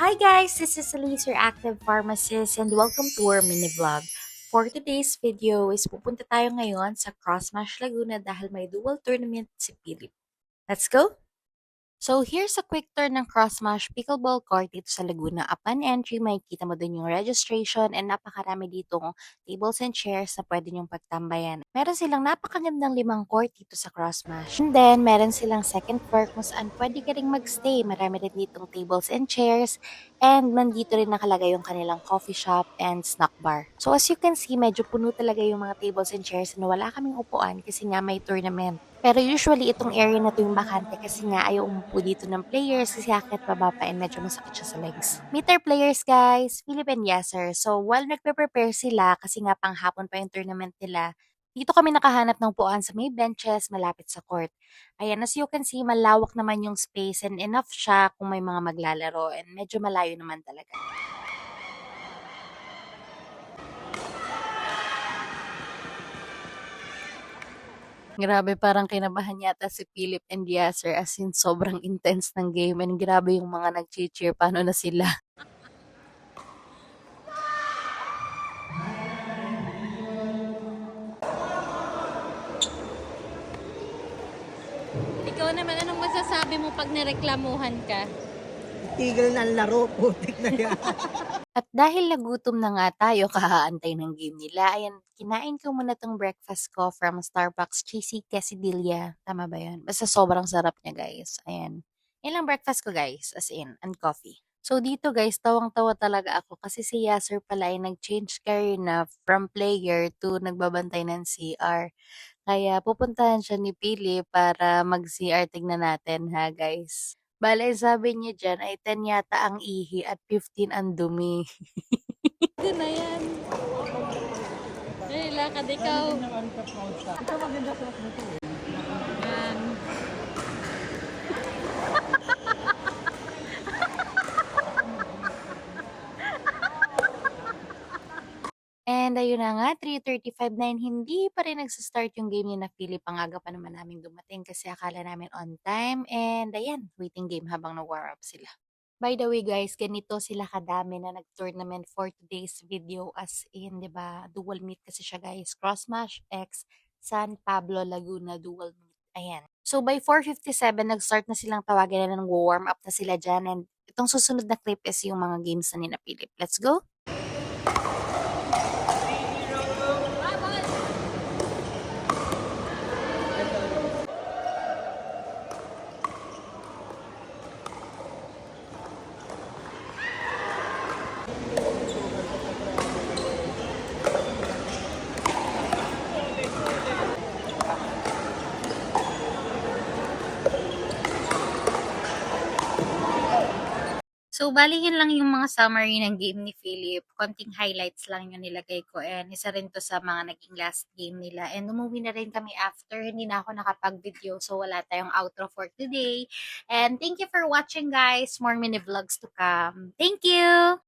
Hi guys, this is Elise, your active pharmacist, and welcome to our mini vlog. For today's video is pupunta tayo ngayon sa Crossmatch Laguna dahil may dual tournament si Philip. Let's go! So, here's a quick tour ng Crossmatch Pickleball Court dito sa Laguna. Upon entry, makikita mo dun yung registration and napakarami ditong tables and chairs na pwede nyong pagtambayan. Meron silang napakagandang 5 court dito sa Crossmatch. And then, meron silang second floor kung saan pwede ka ring magstay. Marami rin ditong tables and chairs and nandito rin nakalagay yung kanilang coffee shop and snack bar. So, as you can see, medyo puno talaga yung mga tables and chairs na wala kaming upuan kasi nga may tournament. Pero usually itong area na 'to yung bakante kasi nga ayaw umupo dito ng players kasi akit baba pa and medyo masakit siya sa legs. Meet our players guys, Philip and Yasser. So while nagpe-prepare sila kasi nga panghapon pa yung tournament nila, dito kami nakahanap ng upuan sa may benches malapit sa court. Ayan, as you can see, malawak naman yung space and enough siya kung may mga maglalaro and medyo malayo naman talaga. Grabe parang kinabahan yata si Philip and Yasser as in sobrang intense ng game and grabe yung mga nag-cheer paano na sila. Ikaw naman, anong masasabi mo pag nareklamuhan ka? Tigil na ang laro, putik na yan. At dahil nagutom na nga tayo kahaantay ng game nila, ayan, kinain ko muna tong breakfast ko from Starbucks Cheesy Quesadilla. Tama ba yun? Basta sobrang sarap niya guys. Ayan. Yan lang breakfast ko guys, as in, and coffee. So dito guys, tawang-tawa talaga ako kasi si Yasser pala ay nag-change career na from player to nagbabantay ng CR. Kaya pupuntahan siya ni Pili para mag-CR tignan natin ha guys. Bale sabi niya diyan ay 10 yata ang ihi at 15 ang dumi. Ito na yan. Ay, lakad ikaw. Ito maganda sa nito. Yan. And ayun na nga, 3:35 na hindi pa rin nagsa-start yung game ni na Philip. Ang aga pa naman namin dumating kasi akala namin on time. And ayan, waiting game habang nag-warm up sila. By the way guys, ganito sila kadami na nag-tournament for today's video as in, 'di ba? Dual meet kasi siya guys. Crossmatch X San Pablo Laguna dual meet. Ayan. So by 4:57 nag-start na silang tawagan na nang-warm up na sila diyan and itong susunod na clip is yung mga games na ni na Philip. Let's go. So, bali yun lang yung mga summary ng game ni Philip. Konting highlights lang yung nilagay ko. And isa rin to sa mga naging last game nila. And umuwi na rin kami after. Hindi na ako nakapag-video. So, wala tayong outro for today. And thank you for watching guys. More mini vlogs to come. Thank you!